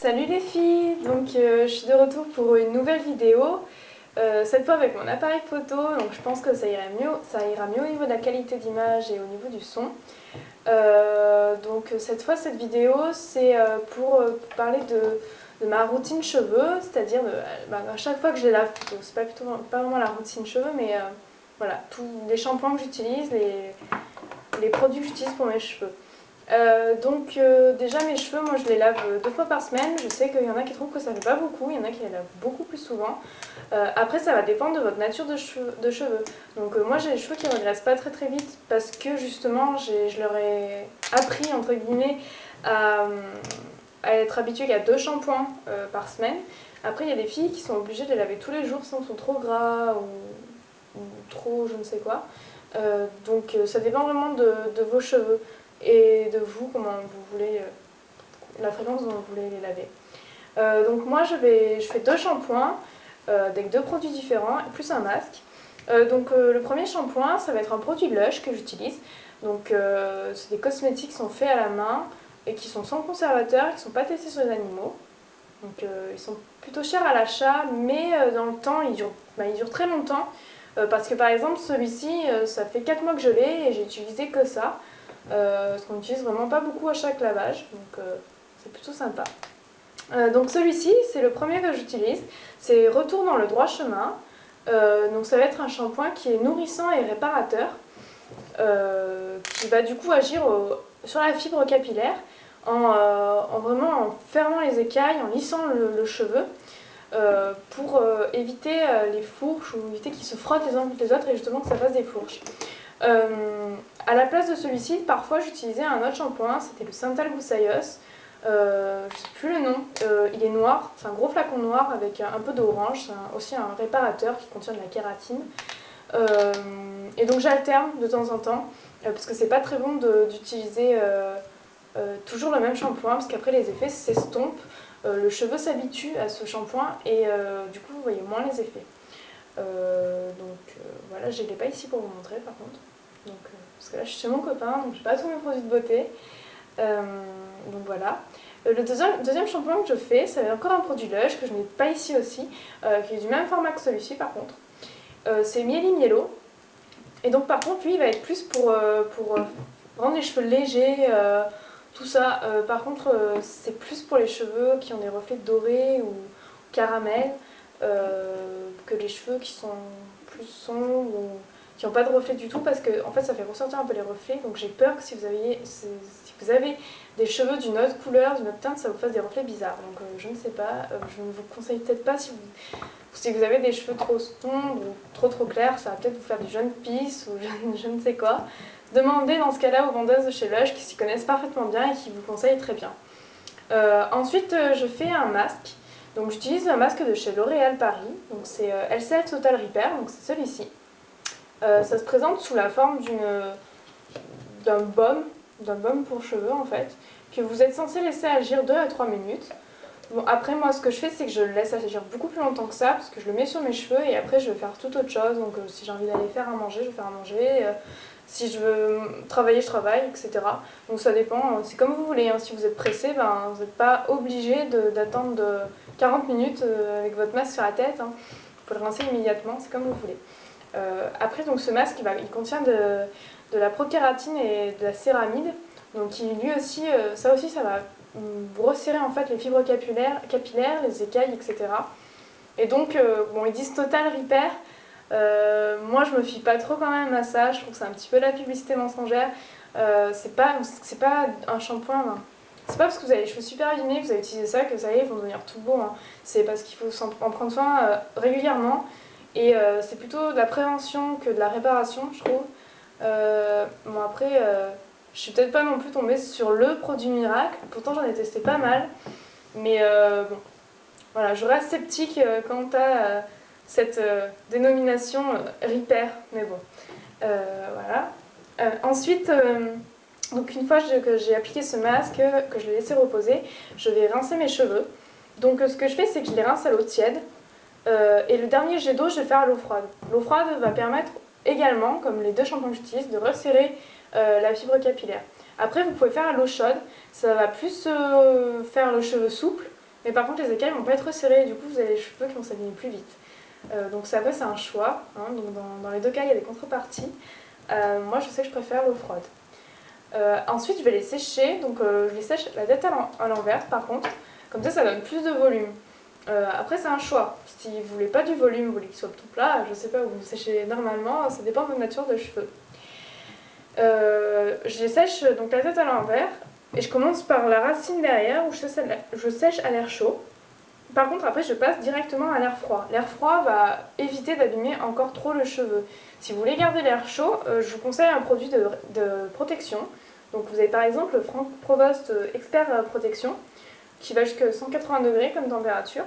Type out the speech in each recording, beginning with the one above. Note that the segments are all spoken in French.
Salut les filles, je suis de retour pour une nouvelle vidéo, cette fois avec mon appareil photo, donc je pense que ça ira mieux au niveau de la qualité d'image et au niveau du son. Cette fois cette vidéo c'est pour parler de ma routine cheveux, c'est-à-dire à chaque fois que je les lave plutôt, c'est pas vraiment la routine cheveux mais voilà, tous les shampoings que j'utilise, les produits que j'utilise pour mes cheveux. Déjà mes cheveux, moi je les lave 2 fois par semaine. Je sais qu'il y en a qui trouvent que ça fait pas beaucoup, il y en a qui les lavent beaucoup plus souvent. Après ça va dépendre de votre nature de cheveux. Moi j'ai les cheveux qui regressent pas très vite parce que justement je leur ai appris entre guillemets à être habitués qu'à 2 shampoings par semaine. Après il y a des filles qui sont obligées de les laver tous les jours sinon ils sont trop gras ou trop je ne sais quoi. Ça dépend vraiment de vos cheveux et de vous, comment vous voulez, la fréquence dont vous voulez les laver. Moi je fais 2 shampoings avec 2 produits différents plus un masque. Le premier shampoing ça va être un produit Lush que j'utilise. C'est des cosmétiques qui sont faits à la main et qui sont sans conservateur, qui ne sont pas testés sur les animaux. Ils sont plutôt chers à l'achat, mais dans le temps ils durent très longtemps. Parce que par exemple celui-ci ça fait 4 mois que je l'ai et j'ai utilisé que ça. Parce qu'on n'utilise vraiment pas beaucoup à chaque lavage, c'est plutôt sympa. Celui-ci, c'est le premier que j'utilise, c'est Retour dans le droit chemin. Ça va être un shampoing qui est nourrissant et réparateur, qui va du coup agir sur la fibre capillaire en fermant les écailles, en lissant le cheveu, pour éviter les fourches ou éviter qu'ils se frottent les uns contre les autres et justement que ça fasse des fourches. À la place de celui-ci, parfois j'utilisais un autre shampoing, c'était le Santal Goussaïos. Je ne sais plus le nom, il est noir, c'est un gros flacon noir avec un peu d'orange, c'est aussi un réparateur qui contient de la kératine. J'alterne de temps en temps, parce que c'est pas très bon d'utiliser toujours le même shampoing, parce qu'après les effets s'estompent, le cheveu s'habitue à ce shampoing et du coup vous voyez moins les effets. Voilà, je ne l'ai pas ici pour vous montrer par contre. Parce que là je suis chez mon copain, donc je n'ai pas tous mes produits de beauté. Voilà. Le deuxième shampoing que je fais, c'est encore un produit Lush que je n'ai pas ici aussi, qui est du même format que celui-ci par contre. C'est Mieli Mielo. Et donc par contre lui il va être plus pour rendre les cheveux légers, tout ça. Par contre c'est plus pour les cheveux qui ont des reflets dorés ou caramel. Que les cheveux qui sont plus sombres ou qui n'ont pas de reflets du tout parce que en fait ça fait ressortir un peu les reflets, donc j'ai peur que si vous avez des cheveux d'une autre couleur, d'une autre teinte, ça vous fasse des reflets bizarres. Je ne sais pas, je ne vous conseille peut-être pas si vous avez des cheveux trop sombres ou trop clairs, ça va peut-être vous faire du jaune pisse ou je ne sais quoi. Demandez dans ce cas-là aux vendeuses de chez Lush qui s'y connaissent parfaitement bien et qui vous conseillent très bien. Ensuite je fais un masque. Donc j'utilise un masque de chez L'Oréal Paris, donc c'est LCL Total Repair, donc c'est celui-ci. Ça se présente sous la forme d'un baume pour cheveux en fait, que vous êtes censé laisser agir 2 à 3 minutes. Bon, après moi ce que je fais c'est que je le laisse agir beaucoup plus longtemps que ça, parce que je le mets sur mes cheveux et après je vais faire toute autre chose. Si j'ai envie d'aller faire à manger, je vais faire à manger. Si je veux travailler, je travaille, etc. Donc ça dépend, c'est comme vous voulez, hein. Si vous êtes pressé, vous n'êtes pas obligé d'attendre 40 minutes avec votre masque sur la tête, hein. Vous pouvez le rincer immédiatement, c'est comme vous voulez. Après ce masque il contient de la prokératine et de la céramide, donc lui aussi, ça va resserrer en fait les fibres capillaires, les écailles, etc. Et ils disent Total Repair. Moi je me fie pas trop quand même à ça, je trouve que c'est un petit peu la publicité mensongère. C'est pas un shampoing, c'est pas parce que vous avez les cheveux super abîmés que vous allez utiliser ça que ça y est, ils vont devenir tout beaux, hein. C'est parce qu'il faut en prendre soin régulièrement et c'est plutôt de la prévention que de la réparation, je trouve. Après je suis peut-être pas non plus tombée sur le produit miracle, pourtant j'en ai testé pas mal, mais voilà, je reste sceptique quant à cette dénomination Repair, mais bon, voilà. Ensuite, une fois que j'ai appliqué ce masque, que je l'ai laissé reposer, je vais rincer mes cheveux. Ce que je fais, c'est que je les rince à l'eau tiède, et le dernier jet d'eau, je vais le faire à l'eau froide. L'eau froide va permettre également, comme les 2 shampoings que j'utilise, de resserrer la fibre capillaire. Après, vous pouvez faire à l'eau chaude, ça va plus faire le cheveu souple, mais par contre les écailles vont pas être serrées et du coup vous avez les cheveux qui vont s'abîmer plus vite. Donc après c'est un choix, hein, donc dans les deux cas il y a des contreparties. Moi je sais que je préfère l'eau froide. Ensuite je vais les sécher, donc je les sèche la tête à l'envers par contre, comme ça donne plus de volume. Après c'est un choix, si vous voulez pas du volume, vous voulez qu'il soit tout plat, je sais pas, vous séchez normalement, ça dépend de votre nature de cheveux. Je les sèche donc la tête à l'envers et je commence par la racine derrière où je sèche à l'air chaud. Par contre après je passe directement à l'air froid. L'air froid va éviter d'abîmer encore trop le cheveu. Si vous voulez garder l'air chaud, je vous conseille un produit de protection. Donc vous avez par exemple le Franck Provost Expert Protection qui va jusqu'à 180 degrés comme température.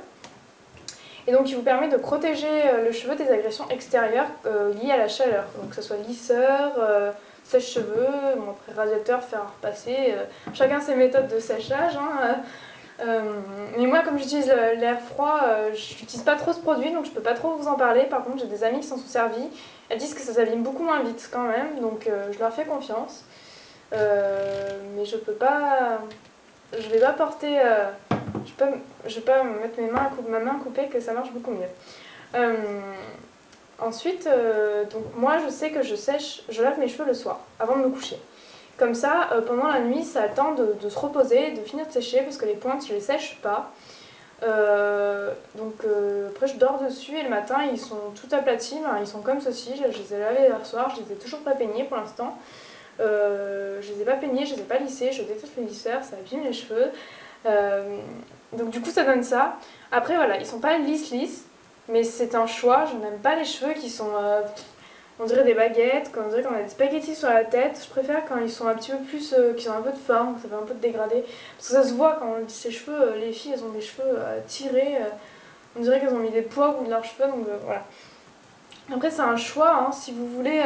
Et donc il vous permet de protéger le cheveu des agressions extérieures liées à la chaleur. Donc que ce soit lisseur, sèche-cheveux, bon, après radiateur, fer à repasser, chacun ses méthodes de séchage. Mais moi comme j'utilise l'air froid, je n'utilise pas trop ce produit donc je peux pas trop vous en parler. Par contre j'ai des amies qui s'en sont servies, elles disent que ça s'abîme beaucoup moins vite quand même, donc je leur fais confiance. Mais je peux pas... Je vais pas porter... je vais pas me mettre ma main coupée que ça marche beaucoup mieux. Ensuite, donc moi je sais que je lave mes cheveux le soir, avant de me coucher. Comme ça, pendant la nuit, ça a le temps de se reposer, de finir de sécher, parce que les pointes, je les sèche pas. Après je dors dessus et le matin, ils sont tout aplatis, ils sont comme ceci, je les ai lavés hier soir, je les ai toujours pas peignés pour l'instant. Je les ai pas peignés, je les ai pas lissés, je déteste les lisseurs, ça abîme les cheveux. Donc du coup ça donne ça. Après voilà, ils sont pas lisses, mais c'est un choix. Je n'aime pas les cheveux qui sont, on dirait des baguettes, on dirait qu'on a des spaghettis sur la tête. Je préfère quand ils sont un petit peu plus, qui ont un peu de forme, ça fait un peu de dégradé. Parce que ça se voit quand on dit ses cheveux, les filles elles ont des cheveux tirés, on dirait qu'elles ont mis des poids au bout de leurs cheveux, donc voilà. Après c'est un choix, hein. Si vous voulez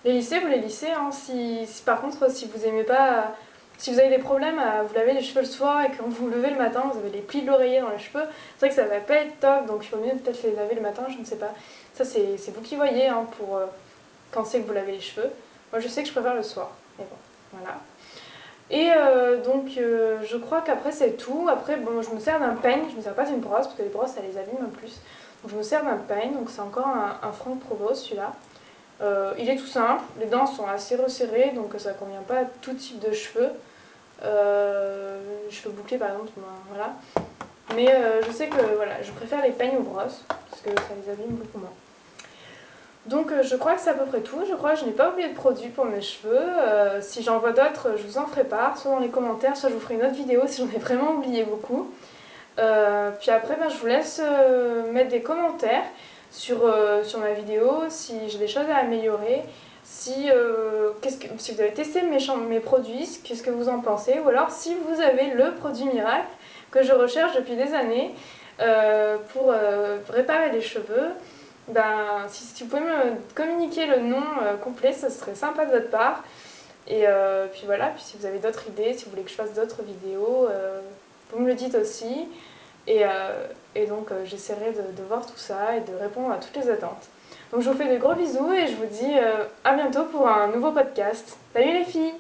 les lisser, vous les lissez. Hein. Si par contre si vous aimez pas... Si vous avez des problèmes à vous laver les cheveux le soir et quand vous vous levez le matin, vous avez les plis de l'oreiller dans les cheveux, c'est vrai que ça va pas être top, donc il faut mieux peut-être les laver le matin, je ne sais pas. Ça c'est vous qui voyez hein, pour quand c'est que vous lavez les cheveux. Moi je sais que je préfère le soir, mais bon, voilà. Et je crois qu'après c'est tout. Après bon, je me sers d'un peigne, je me sers pas d'une brosse parce que les brosses ça les abîme en plus. Donc je me sers d'un peigne, donc c'est encore un Franck Provost celui-là. Il est tout simple, les dents sont assez resserrées donc ça convient pas à tout type de cheveux. Les cheveux bouclés par exemple, voilà. Mais je sais que voilà, je préfère les peignes aux brosses parce que ça les abîme beaucoup moins. Donc je crois que c'est à peu près tout. Je crois que je n'ai pas oublié de produits pour mes cheveux. Si j'en vois d'autres, je vous en ferai part, soit dans les commentaires, soit je vous ferai une autre vidéo si j'en ai vraiment oublié beaucoup. Puis après, je vous laisse mettre des commentaires sur ma vidéo, si j'ai des choses à améliorer, si vous avez testé mes produits, qu'est-ce que vous en pensez, ou alors si vous avez le produit miracle que je recherche depuis des années pour réparer les cheveux, si vous pouvez me communiquer le nom complet, ça serait sympa de votre part. Et puis voilà, puis si vous avez d'autres idées, si vous voulez que je fasse d'autres vidéos, vous me le dites aussi. Et donc j'essaierai de voir tout ça et de répondre à toutes les attentes. Donc je vous fais de gros bisous et je vous dis à bientôt pour un nouveau podcast. Salut les filles!